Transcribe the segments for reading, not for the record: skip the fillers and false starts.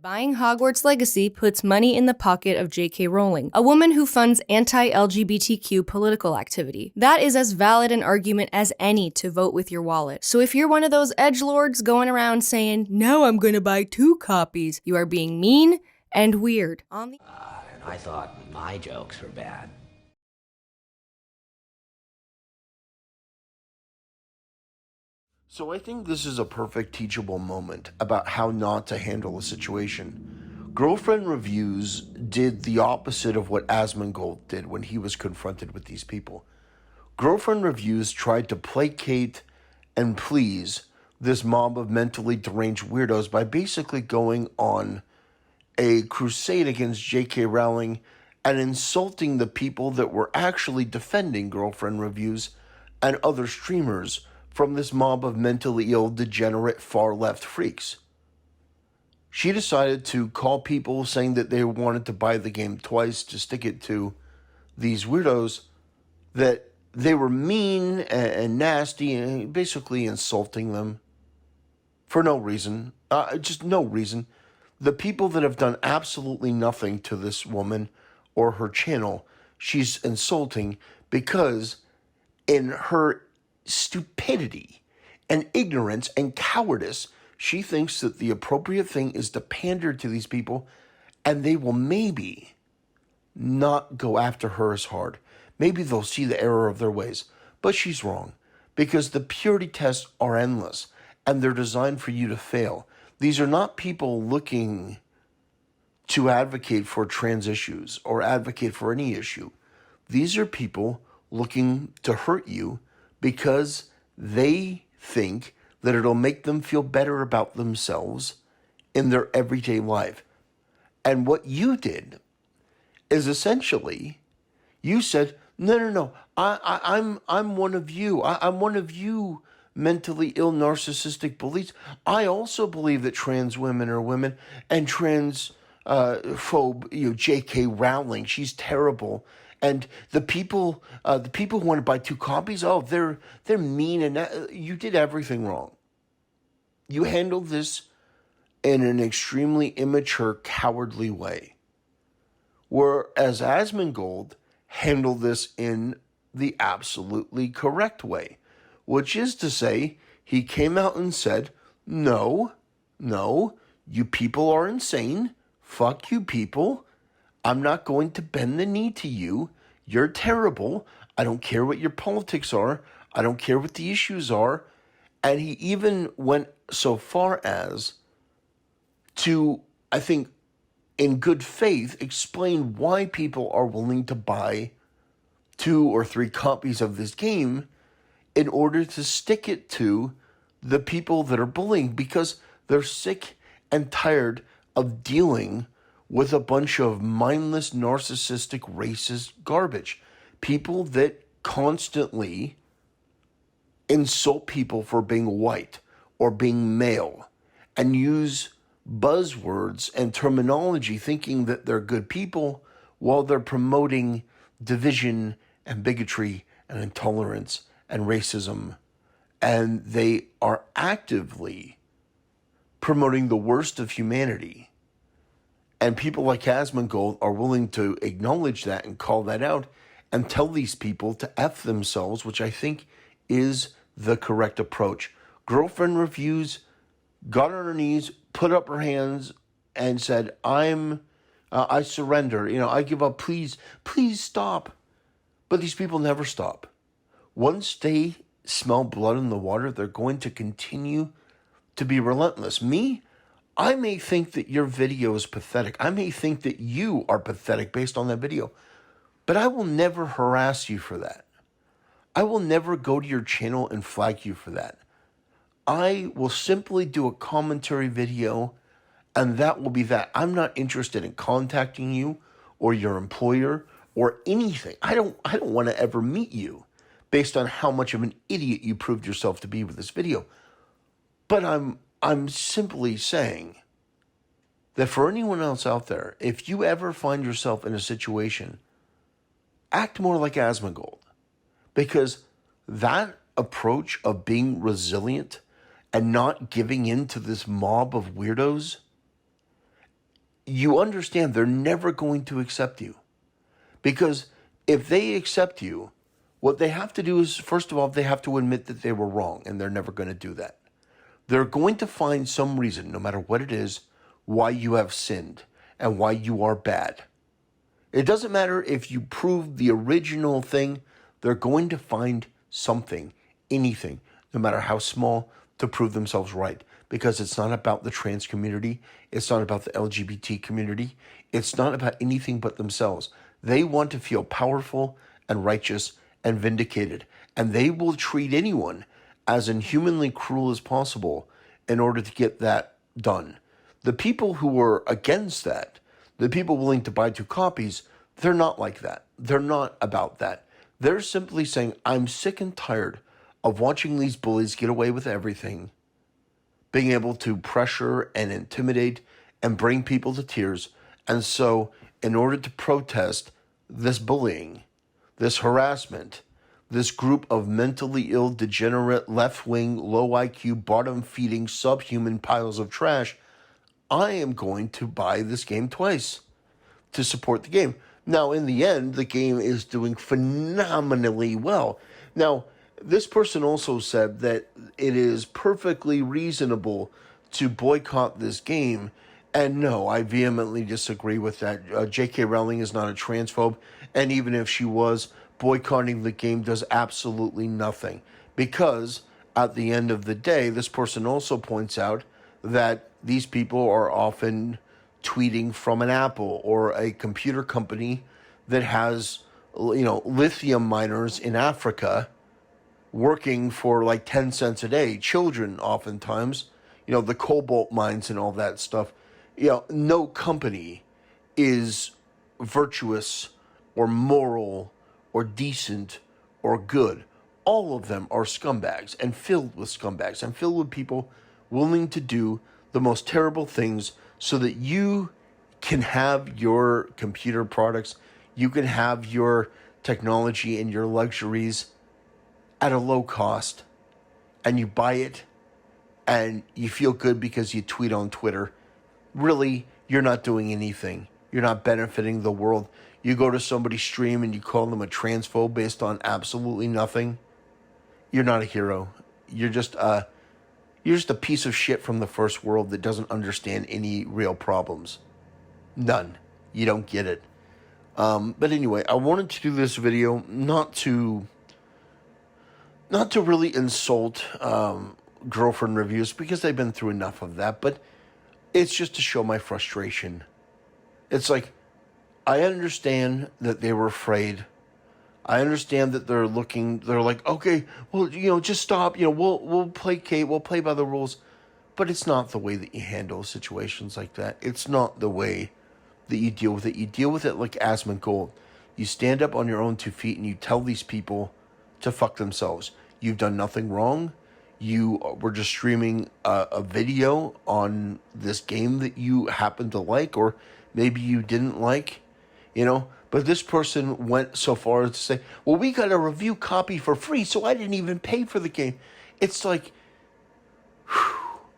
Buying Hogwarts Legacy puts money in the pocket of J.K. Rowling, a woman who funds anti-LGBTQ political activity. That is as valid an argument as any to vote with your wallet. So if you're one of those edgelords going around saying, "Now I'm gonna buy 2 copies," you are being mean and weird. And I thought my jokes were bad. So I think this is a perfect teachable moment about how not to handle a situation. Girlfriend Reviews did the opposite of what Asmongold did when he was confronted with these people. Girlfriend Reviews tried to placate and please this mob of mentally deranged weirdos by basically going on a crusade against J.K. Rowling and insulting the people that were actually defending Girlfriend Reviews and other streamers from this mob of mentally ill, degenerate, far-left freaks. She decided to call people saying that they wanted to buy the game twice to stick it to these weirdos, that they were mean and nasty and basically insulting them for no reason, just no reason. The people that have done absolutely nothing to this woman or her channel, she's insulting because in her stupidity and ignorance and cowardice, she thinks that the appropriate thing is to pander to these people and they will maybe not go after her as hard. Maybe they'll see the error of their ways. But she's wrong because the purity tests are endless and they're designed for you to fail. These are not people looking to advocate for trans issues or advocate for any issue. These are people looking to hurt you because they think that it'll make them feel better about themselves in their everyday life. And what you did is essentially, you said, no, I'm one of you. I'm one of you mentally ill, narcissistic beliefs. I also believe that trans women are women and trans phobe, J.K. Rowling, she's terrible. And the people who want to buy 2 copies, they're mean, and you did everything wrong. You handled this in an extremely immature, cowardly way. Whereas Asmongold handled this in the absolutely correct way, which is to say, he came out and said, no, you people are insane. Fuck you people. I'm not going to bend the knee to you. You're terrible. I don't care what your politics are. I don't care what the issues are. And he even went so far as to, I think, in good faith, explain why people are willing to buy 2 or 3 copies of this game in order to stick it to the people that are bullying, because they're sick and tired of dealing with a bunch of mindless, narcissistic, racist garbage. People that constantly insult people for being white or being male and use buzzwords and terminology thinking that they're good people while they're promoting division and bigotry and intolerance and racism. And they are actively promoting the worst of humanity. And people like Asmongold are willing to acknowledge that and call that out and tell these people to F themselves, which I think is the correct approach. Girlfriend Reviews got on her knees, put up her hands, and said, I surrender. I give up. Please stop. But these people never stop. Once they smell blood in the water, they're going to continue to be relentless. I may think that your video is pathetic. I may think that you are pathetic based on that video. But I will never harass you for that. I will never go to your channel and flag you for that. I will simply do a commentary video, and that will be that. I'm not interested in contacting you or your employer or anything. I don't want to ever meet you based on how much of an idiot you proved yourself to be with this video. But I'm simply saying that for anyone else out there, if you ever find yourself in a situation, act more like Asmongold. Because that approach of being resilient and not giving in to this mob of weirdos you understand they're never going to accept you. Because if they accept you, what they have to do is, first of all, they have to admit that they were wrong, and they're never going to do that. They're going to find some reason, no matter what it is, why you have sinned and why you are bad. It doesn't matter if you prove the original thing, they're going to find something, anything, no matter how small, to prove themselves right. Because it's not about the trans community. It's not about the LGBT community. It's not about anything but themselves. They want to feel powerful and righteous and vindicated. And they will treat anyone as inhumanly cruel as possible in order to get that done. The people who are against that, the people willing to buy 2 copies, they're not like that. They're not about that. They're simply saying, I'm sick and tired of watching these bullies get away with everything, being able to pressure and intimidate and bring people to tears. And so, in order to protest this bullying, this harassment, this group of mentally ill, degenerate, left-wing, low IQ, bottom-feeding, subhuman piles of trash, I am going to buy this game twice to support the game. Now, in the end, the game is doing phenomenally well. Now, this person also said that it is perfectly reasonable to boycott this game. And no, I vehemently disagree with that. J.K. Rowling is not a transphobe. And even if she was, boycotting the game does absolutely nothing. Because at the end of the day, this person also points out that these people are often tweeting from an Apple or a computer company that has, lithium miners in Africa working for like 10 cents a day. Children oftentimes, the cobalt mines and all that stuff. No company is virtuous or moral or decent or good. All of them are scumbags and filled with scumbags and filled with people willing to do the most terrible things so that you can have your computer products, you can have your technology and your luxuries at a low cost, and you buy it and you feel good because you tweet on Twitter. Really, you're not doing anything. You're not benefiting the world. You go to somebody's stream and you call them a transphobe based on absolutely nothing. You're not a hero. You're just a piece of shit from the first world that doesn't understand any real problems. None. You don't get it. But anyway, I wanted to do this video not to really insult girlfriend reviews, because they've been through enough of that, but it's just to show my frustration. It's like, I understand that they were afraid. I understand that they're like, okay, well, just stop, we'll placate, we'll play by the rules. But it's not the way that you handle situations like that. It's not the way that you deal with it. You deal with it like Asmongold. You stand up on your own 2 feet and you tell these people to fuck themselves. You've done nothing wrong. You were just streaming a video on this game that you happen to like, or maybe you didn't like, But this person went so far as to say, well, we got a review copy for free, so I didn't even pay for the game. It's like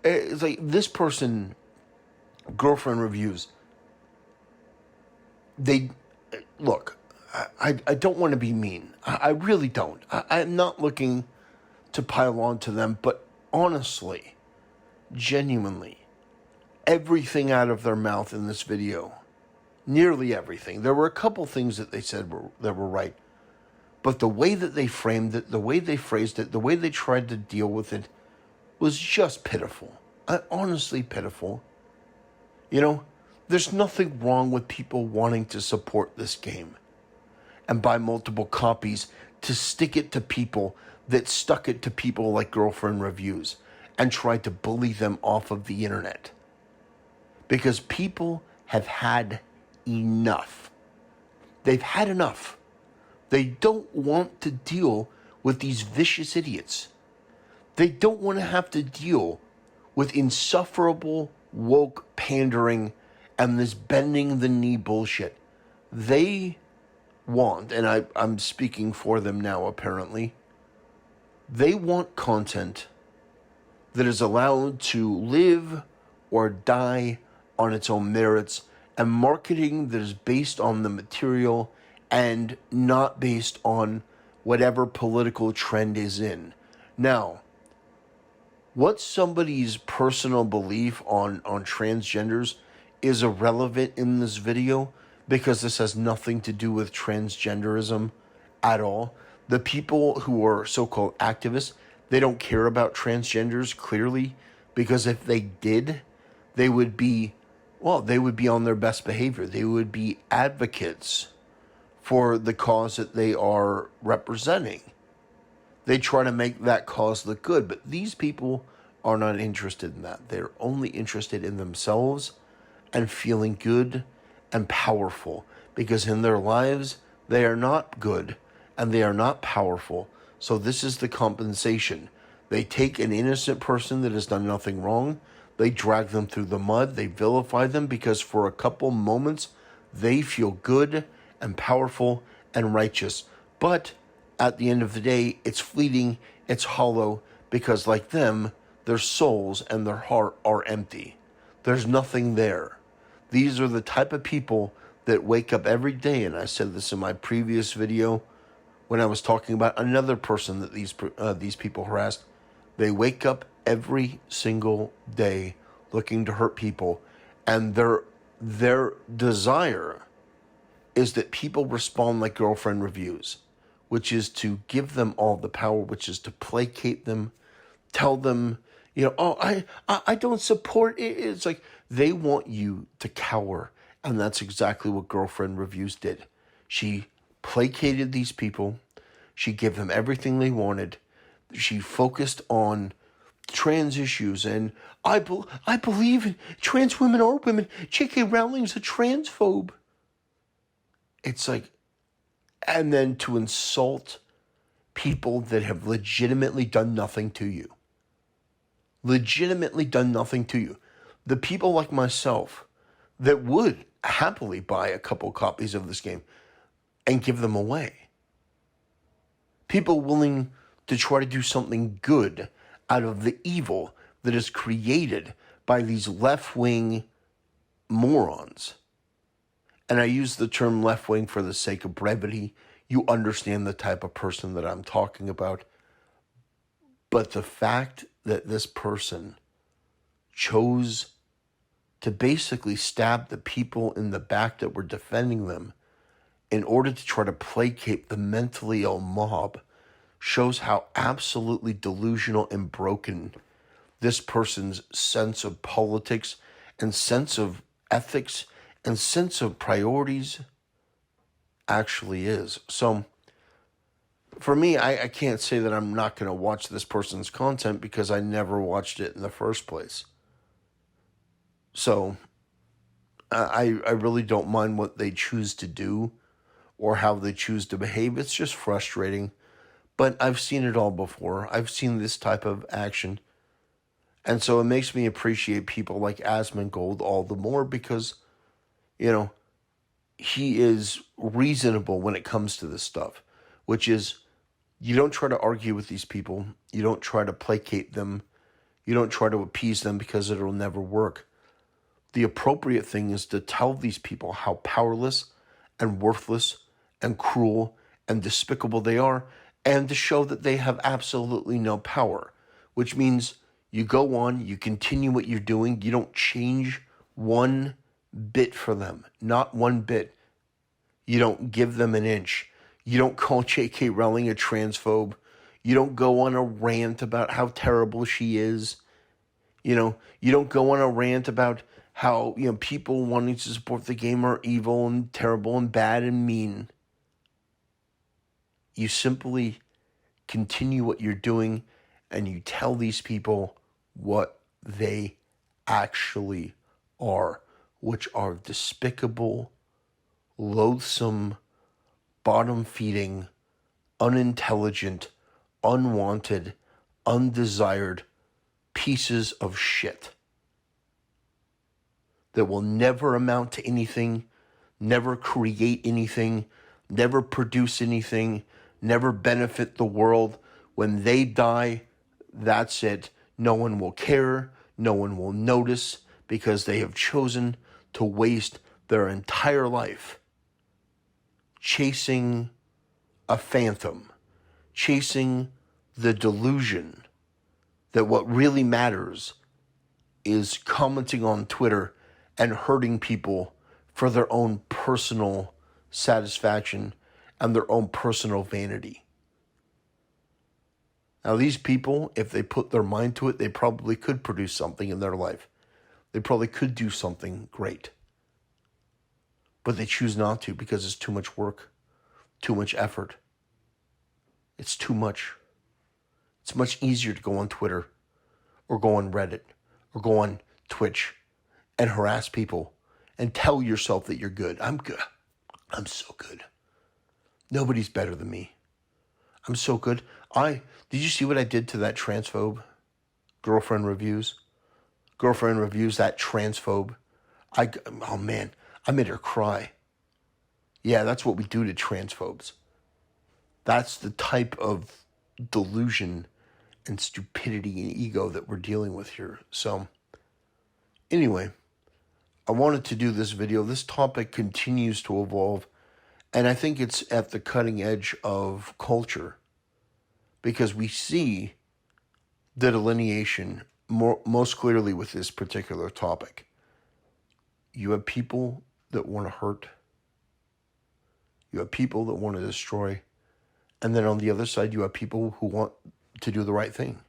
this person, girlfriend reviews, look, I don't want to be mean. I really don't. I'm not looking to pile on to them, but honestly, genuinely, everything out of their mouth in this video, nearly everything. There were a couple things that they said that were right, but the way that they framed it, the way they phrased it, the way they tried to deal with it was just pitiful. Honestly pitiful. There's nothing wrong with people wanting to support this game and buy multiple copies to stick it to people that stuck it to people like girlfriend reviews and tried to bully them off of the internet. Because people have had enough. They've had enough. They don't want to deal with these vicious idiots. They don't want to have to deal with insufferable woke pandering and this bending the knee bullshit. They want, and I'm speaking for them now apparently, they want content that is allowed to live or die on its own merits and marketing that is based on the material and not based on whatever political trend is in. Now, what somebody's personal belief on transgenders is irrelevant in this video because this has nothing to do with transgenderism at all. The people who are so-called activists, they don't care about transgenders clearly, because if they did, they would be on their best behavior. They would be advocates for the cause that they are representing. They try to make that cause look good, but these people are not interested in that. They're only interested in themselves and feeling good and powerful, because in their lives, they are not good and they are not powerful. So this is the compensation. They take an innocent person that has done nothing wrong, they drag them through the mud, they vilify them because for a couple moments, they feel good and powerful and righteous. But at the end of the day, it's fleeting, it's hollow, because like them, their souls and their heart are empty. There's nothing there. These are the type of people that wake up every day, and I said this in my previous video when I was talking about another person that these people harassed. They wake up every single day looking to hurt people, and their desire is that people respond like girlfriend reviews, which is to give them all the power, which is to placate them, tell them, I don't support it. It's like they want you to cower, and that's exactly what girlfriend reviews did. She placated these people. She gave them everything they wanted. She focused on trans issues, and I believe in trans women are women. J.K. Rowling's a transphobe. It's like, and then to insult people that have legitimately done nothing to you. Legitimately done nothing to you. The people like myself that would happily buy a couple copies of this game and give them away. People willing to try to do something good out of the evil that is created by these left-wing morons. And I use the term left-wing for the sake of brevity. You understand the type of person that I'm talking about. But the fact that this person chose to basically stab the people in the back that were defending them in order to try to placate the mentally ill mob shows how absolutely delusional and broken this person's sense of politics and sense of ethics and sense of priorities actually is. So for me, I can't say that I'm not going to watch this person's content because I never watched it in the first place. So I really don't mind what they choose to do or how they choose to behave. It's just frustrating. But I've seen it all before. I've seen this type of action. And so it makes me appreciate people like Asmongold all the more because, he is reasonable when it comes to this stuff, which is you don't try to argue with these people. You don't try to placate them. You don't try to appease them because it'll never work. The appropriate thing is to tell these people how powerless and worthless and cruel and despicable they are, and to show that they have absolutely no power, which means you go on, you continue what you're doing, you don't change one bit for them, not one bit. You don't give them an inch. You don't call J.K. Rowling a transphobe. You don't go on a rant about how terrible she is. You don't go on a rant about how, people wanting to support the game are evil and terrible and bad and mean. You simply continue what you're doing and you tell these people what they actually are, which are despicable, loathsome, bottom-feeding, unintelligent, unwanted, undesired pieces of shit that will never amount to anything, never create anything, never produce anything, never benefit the world. When they die, that's it. No one will care. No one will notice because they have chosen to waste their entire life chasing a phantom, chasing the delusion that what really matters is commenting on Twitter and hurting people for their own personal satisfaction and their own personal vanity. Now, these people, if they put their mind to it, they probably could produce something in their life. They probably could do something great. But they choose not to because it's too much work, too much effort. It's too much. It's much easier to go on Twitter or go on Reddit or go on Twitch and harass people and tell yourself that you're good. I'm good. I'm so good. Nobody's better than me. I'm so good. Did you see what I did to that transphobe? Girlfriend reviews, that transphobe. Oh man, I made her cry. Yeah, that's what we do to transphobes. That's the type of delusion and stupidity and ego that we're dealing with here. So, anyway, I wanted to do this video. This topic continues to evolve, and I think it's at the cutting edge of culture because we see the delineation most clearly with this particular topic. You have people that want to hurt. You have people that want to destroy. And then on the other side, you have people who want to do the right thing,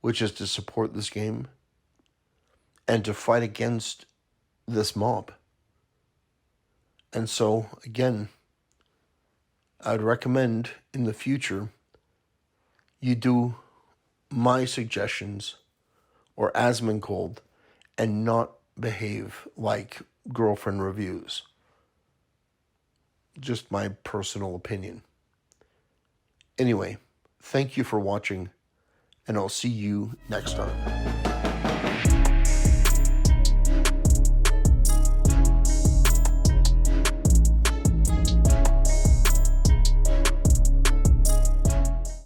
which is to support this game and to fight against this mob. And so, again, I'd recommend in the future you do my suggestions or Asmongold and not behave like girlfriend reviews. Just my personal opinion. Anyway, thank you for watching, and I'll see you next time.